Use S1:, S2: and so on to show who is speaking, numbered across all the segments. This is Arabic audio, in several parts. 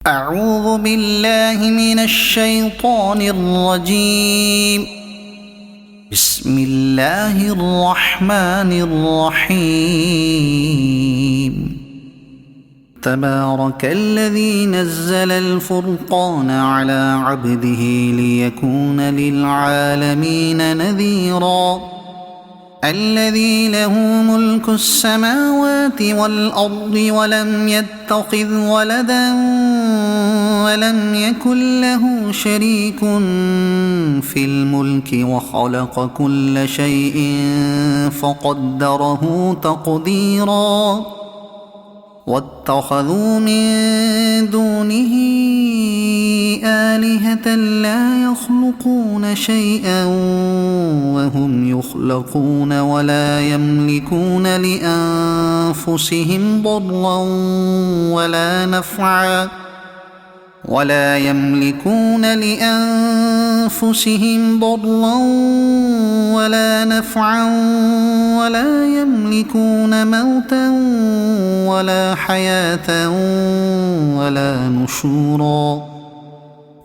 S1: أعوذ بالله من الشيطان الرجيم. بسم الله الرحمن الرحيم. تبارك الذي نزل الفرقان على عبده ليكون للعالمين نذيرا. الذي له ملك السماوات والأرض ولم يتخذ ولدا ولم يكن له شريك في الملك وخلق كل شيء فقدره تقديرا. واتخذوا من دونه آلهة لا يخلقون شيئا وهم يخلقون ولا يملكون لأنفسهم ضرا ولا نفعا ولا يملكون موتا ولا حياة ولا نشورا.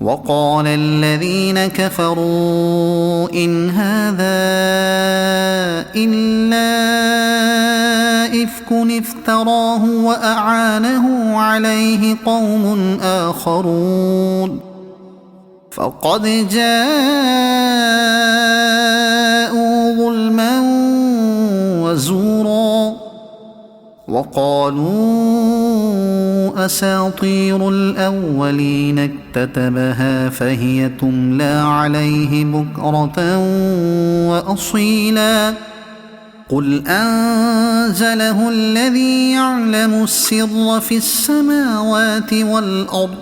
S1: وقال الذين كفروا إن هذا إلا إفك افتراه وأعانه عليه قوم آخرون فقد جاءوا ظلما وزورا. وقالوا أساطير الأولين اكتتبها فهي تملى عليه بكرة وأصيلا. قل أنزله الذي يعلم السر في السماوات والأرض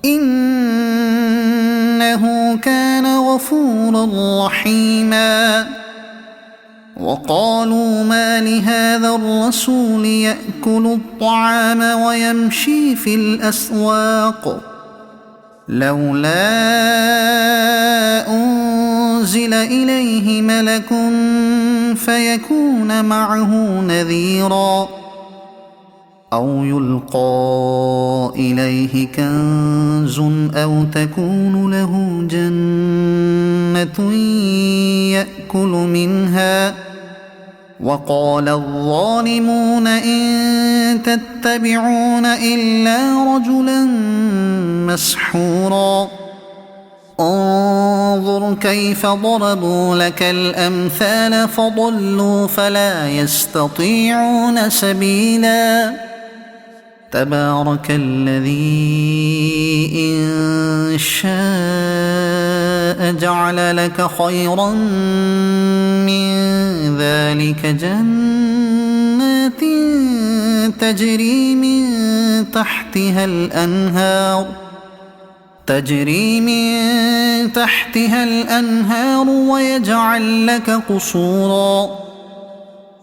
S1: إنه كان غفورا رحيما. وقالوا ما لهذا الرسول يأكل الطعام ويمشي في الأسواق لولا أنزل إليه ملك فيكون معه نذيرا أو يلقى إليه كنز أو تكون له جنة يأكل منها. وقال الظالمون إن تتبعون إلا رجلا مسحورا. انظر كيف ضربوا لك الأمثال فضلوا فلا يستطيعون سبيلا. تبارك الذي إن شاء جعل لك خيرا من ذلك جنات تجري من تحتها الأنهار ويجعل لك قصورا.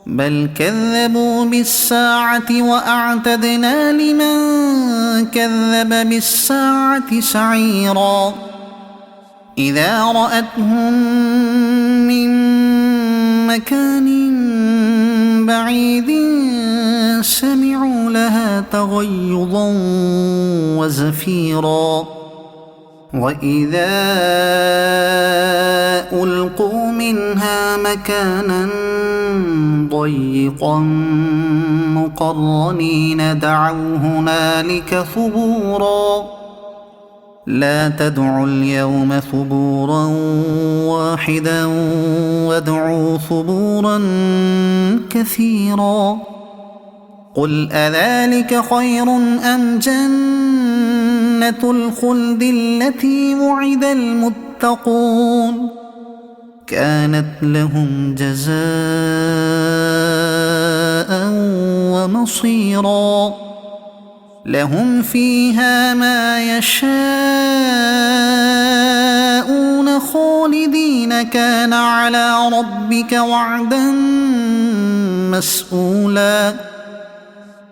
S1: بل كذبوا بالساعة وأعتدنا لمن كذب بالساعة سعيرا. إذا رأتهم من مكان بعيد سمعوا لها تغيظا وزفيرا. وإذا ألقوا منها مكانا ضيقا مقرنين دعوا هنالك ثبورا. لا تدعوا اليوم ثبورا واحدا وادعوا ثبورا كثيرا. قل أذلك خير أم جنة الخلد التي وعد المتقون كانت لهم جزاء ومصيرا. لهم فيها ما يشاءون خالدين كان على ربك وعدا مسئولا.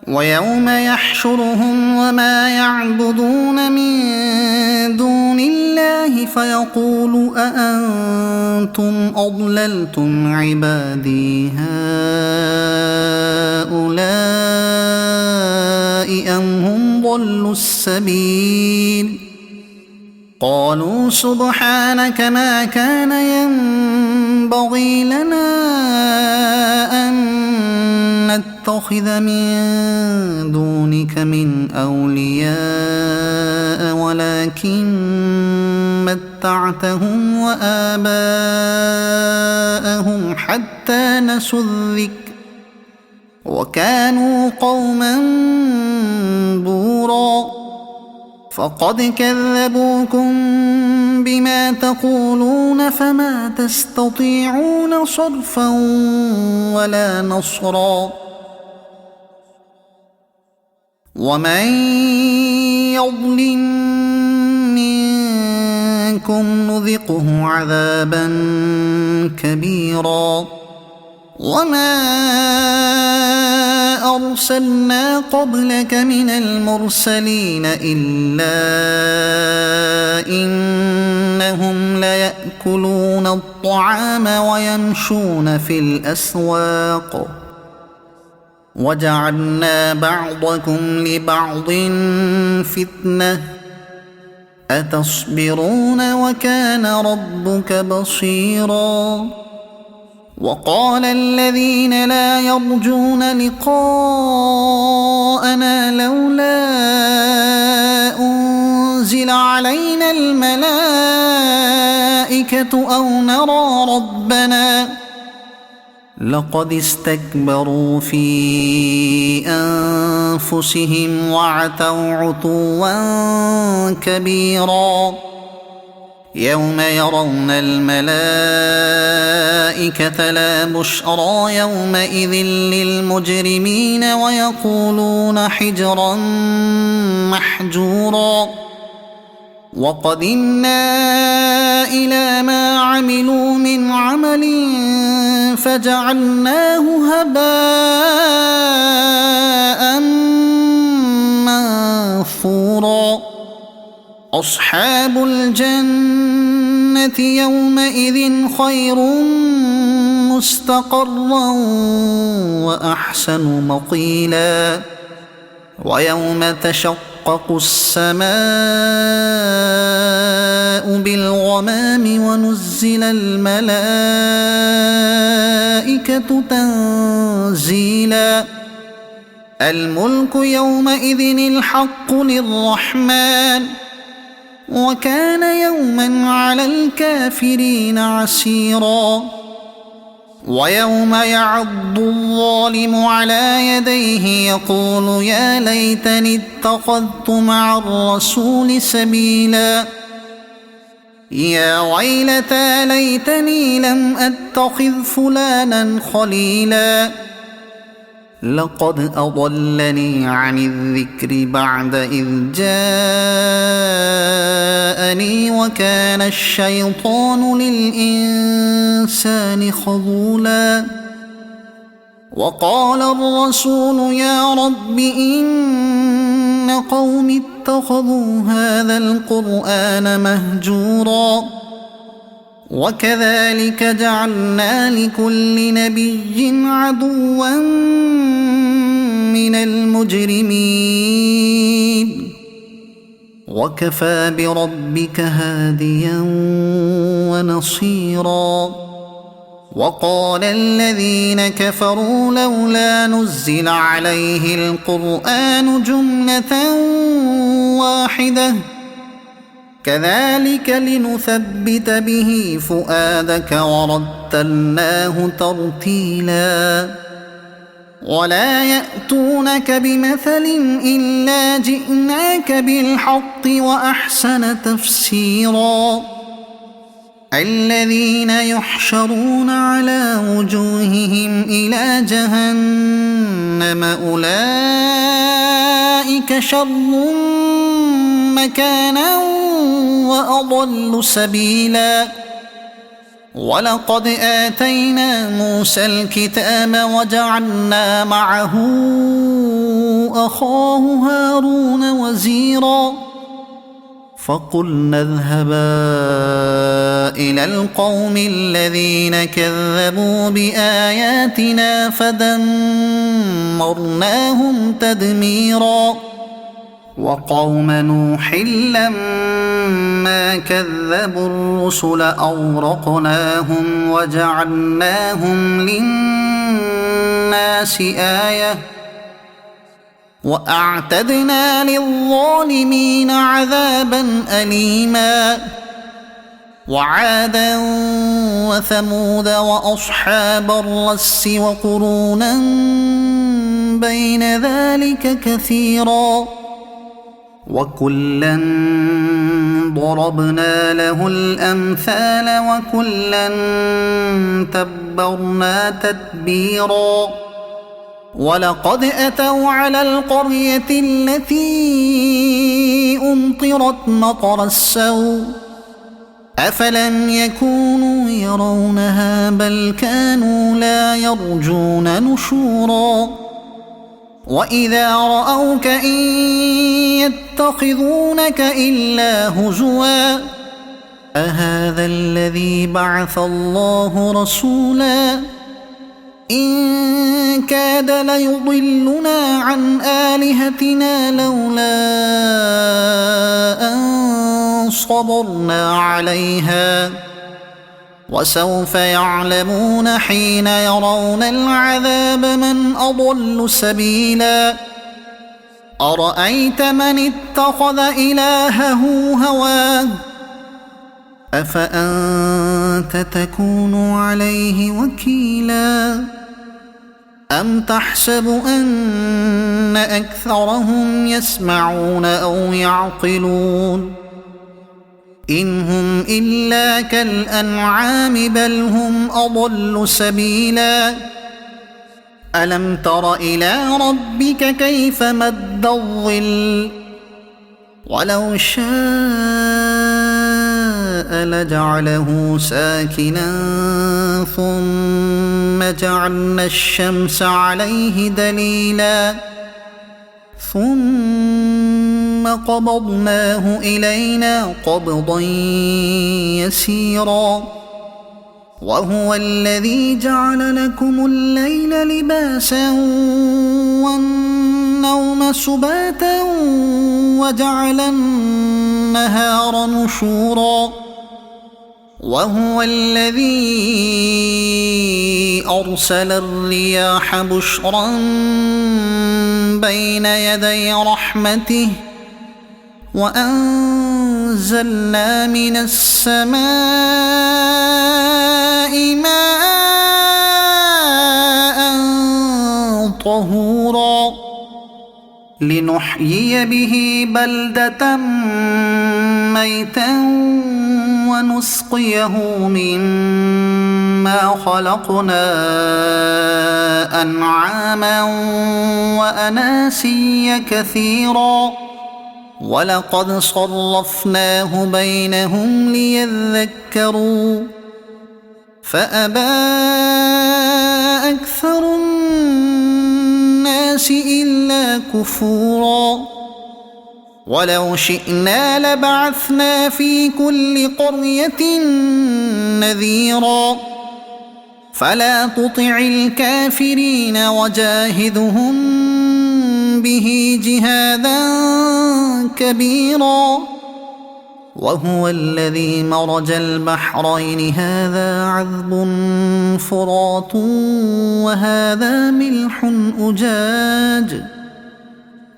S1: ويوم يحشرهم وما يعبدون من دون الله فيقول أأنتم أضللتم عبادي هؤلاء أم هم ضلوا السبيل قالوا سبحانك ما كان ينبغي لنا أن نتخذ من دونك من أولياء ولكن متعتهم وآباءهم حتى نسوا الذكر وكانوا قوما بورا فقد كذبوكم بما تقولون فما تستطيعون صرفا ولا نصرا ومن يظلم منكم نذقه عذابا كبيرا وما أرسلنا قبلك من المرسلين إلا إنهم ليأكلون الطعام ويمشون في الأسواق وجعلنا بعضكم لبعض فتنة أتصبرون وكان ربك بصيرا وقال الذين لا يرجون لقاءنا لولا أنزل علينا الملائكة أو نرى ربنا لقد استكبروا في أنفسهم وعتوا عتوا كبيرا يوم يرون الملائكة لا بشرى يومئذ للمجرمين ويقولون حجرا محجورا وقدمنا إلى ما عملوا من عمل فجعلناه هباء منثورا أصحاب الجنة يومئذ خير مستقرا وأحسن مقيلا ويوم تشقق السماء بالغمام ونزل الملائكة تنزيلا الملك يومئذ الحق للرحمن وكان يوما على الكافرين عسيرا ويوم يعض الظالم على يديه يقول يا ليتني اتخذت مع الرسول سبيلا يا ويلتى ليتني لم أتخذ فلانا خليلا لقد أضلني عن الذكر بعد إذ جاءني وكان الشيطان للإنسان خذولا وقال الرسول يا رب إن قوم اتخذوا هذا القرآن مهجورا وكذلك جعلنا لكل نبي عدوا من المجرمين وكفى بربك هاديا ونصيرا وقال الذين كفروا لولا نزل عليه القرآن جملة واحدة كذلك لنثبت به فؤادك ورتلناه ترتيلا ولا يأتونك بمثل إلا جئناك بالحق وأحسن تفسيرا الذين يحشرون على وجوههم إلى جهنم أولئك شر مكانا وأضل سبيلا ولقد آتينا موسى الكتاب وجعلنا معه أخاه هارون وزيرا فقلنا اذهبا إلى القوم الذين كذبوا بآياتنا فدمرناهم تدميرا وقوم نوح لما كذبوا الرسل أغرقناهم وجعلناهم للناس آية وأعتدنا للظالمين عذابا أليما وعادا وثمود وأصحاب الرس وقرونا بين ذلك كثيرا وكلا ضربنا له الأمثال وكلا تبرنا تتبيرا ولقد أتوا على القرية التي أمطرت مطر السوء أفلم يكونوا يرونها بل كانوا لا يرجون نشورا وإذا رأوك إن يتخذونك إلا هزوا أهذا الذي بعث الله رسولا إن كاد ليضلنا عن آلهتنا لولا أن صبرنا عليها وسوف يعلمون حين يرون العذاب من أضل سبيلا أرأيت من اتخذ إلهه هواه أفأنت تكون عليه وكيلا أم تحسب أن أكثرهم يسمعون أو يعقلون إن هم إلا كالأنعام بل هم أضل سبيلا ألم تر إلى ربك كيف مد الظل ولو شاء لجعله ساكنا ثم جعلنا الشمس عليه دليلا ثم قبضناه إلينا قبضا يسيرا وهو الذي جعل لكم الليل لباسا والنوم سباتا وجعل النهار نشورا وهو الذي أرسل الرياح بشرا بين يدي رحمته وأنزلنا من السماء ماء طهورا لنحيي به بلدة ميتا ونسقيه مما خلقنا أنعاما وأناسيا كثيرا ولقد صرفناه بينهم ليذكروا فأبى أكثر الناس إلا كفورا ولو شئنا لبعثنا في كل قرية نذيرا فلا تطع الكافرين وجاهدهم به جهادا كبيرا وهو الذي مرج البحرين هذا عذب فرات وهذا ملح أجاج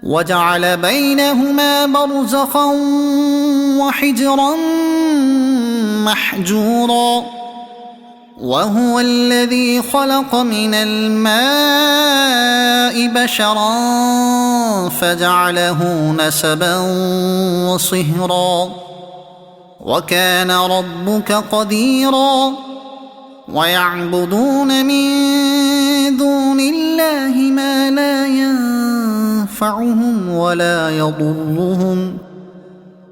S1: وجعل بينهما برزخا وحجرا محجورا وهو الذي خلق من الماء بشرا فجعله نسبا وصهرا وكان ربك قديرا ويعبدون من دون الله ما لا ينفعهم ولا يضرهم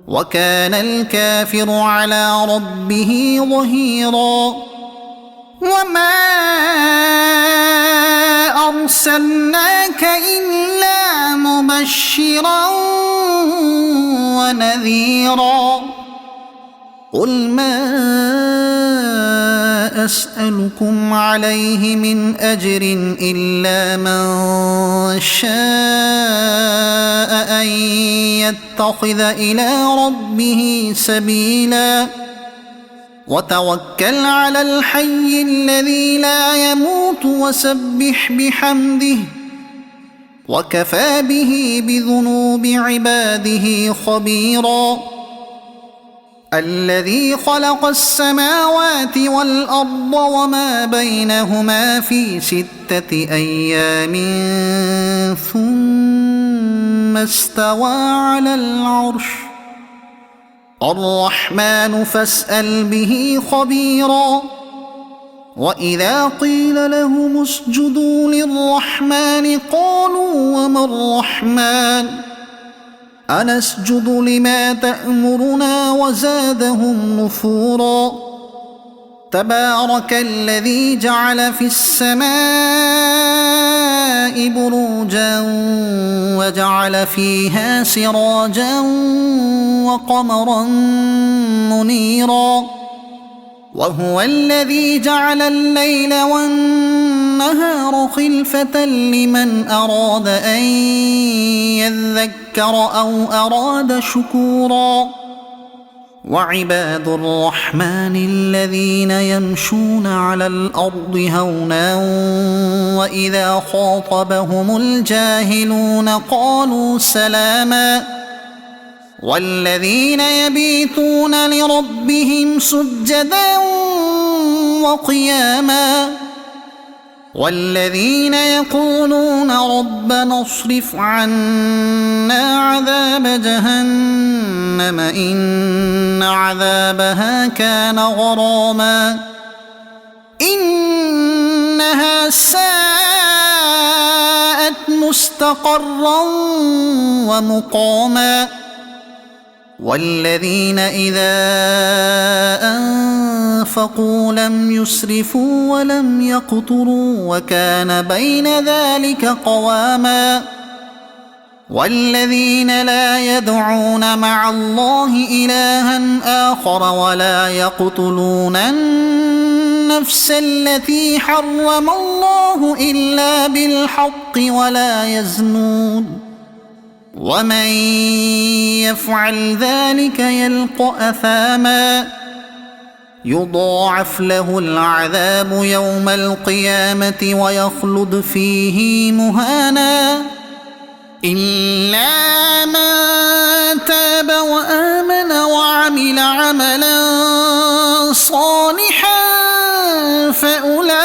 S1: وكان الكافر على ربه ظهيرا وما أرسلناك إلا مبشرا ونذيرا قل ما أسألكم عليه من أجر إلا من شاء أن يتخذ إلى ربه سبيلا وتوكل على الحي الذي لا يموت وسبح بحمده وكفى به بذنوب عباده خبيرا الذي خلق السماوات والأرض وما بينهما في 6 أيام ثم استوى على العرش الرحمن فاسأل به خبيرا وإذا قيل لهم اسجدوا للرحمن قالوا وما الرحمن أنسجد لما تأمرنا وزادهم نفورا تبارك الذي جعل في السماء بروجا وجعل فيها سراجا وقمرا منيرا وهو الذي جعل الليل والنهار خلفة لمن أراد أن يذكر أو أراد شكورا وعباد الرحمن الذين يمشون على الأرض هونا وإذا خاطبهم الجاهلون قالوا سلاما والذين يبيتون لربهم سجدا وقياما والذين يقولون ربنا اصرف عنا عذاب جهنم إن عذابها كان غراما إنها ساءت مستقرا ومقاما والذين إذا أنفقوا لم يسرفوا ولم يقتروا وكان بين ذلك قواما والذين لا يدعون مع الله إلها آخر ولا يقتلون النفس التي حرم الله إلا بالحق ولا يزنون ومن يفعل ذلك يلق أثاما يضاعف له العذاب يوم القيامة ويخلد فيه مهانا إلا من تاب وآمن وعمل عملا صالحا فأولئك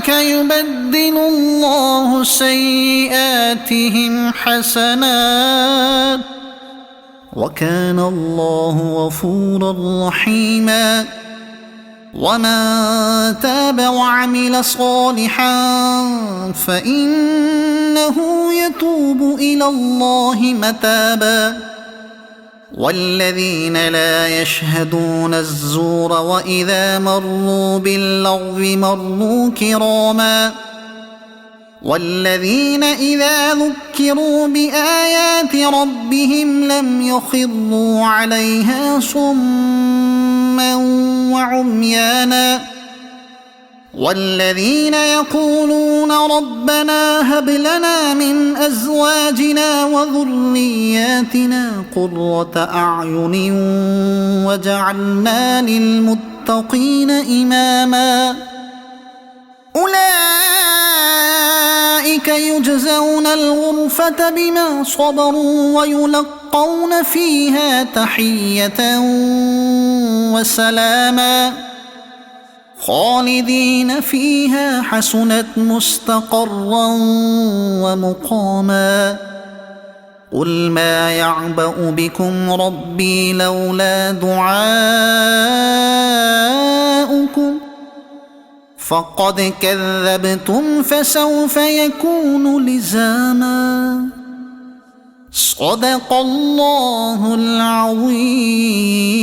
S1: يبدل الله سيئاتهم حسنات وكان الله غفورا رحيما ومن تاب وعمل صالحا فإنه يتوب إلى الله متابا والذين لا يشهدون الزور وإذا مروا باللغو مروا كراما والذين إذا ذكروا بآيات ربهم لم يخروا عليها صما وعميانا والذين يقولون ربنا هب لنا من أزواجنا وذرياتنا قرة أعين وجعلنا للمتقين إماما أولئك يجزون الغرفة بما صبروا ويلقون فيها تحية وسلاما خالدين فيها حسنت مستقرا ومقاما قل ما يعبأ بكم ربي لولا دعاؤكم فقد كذبتم فسوف يكون لزاما صدق الله العظيم.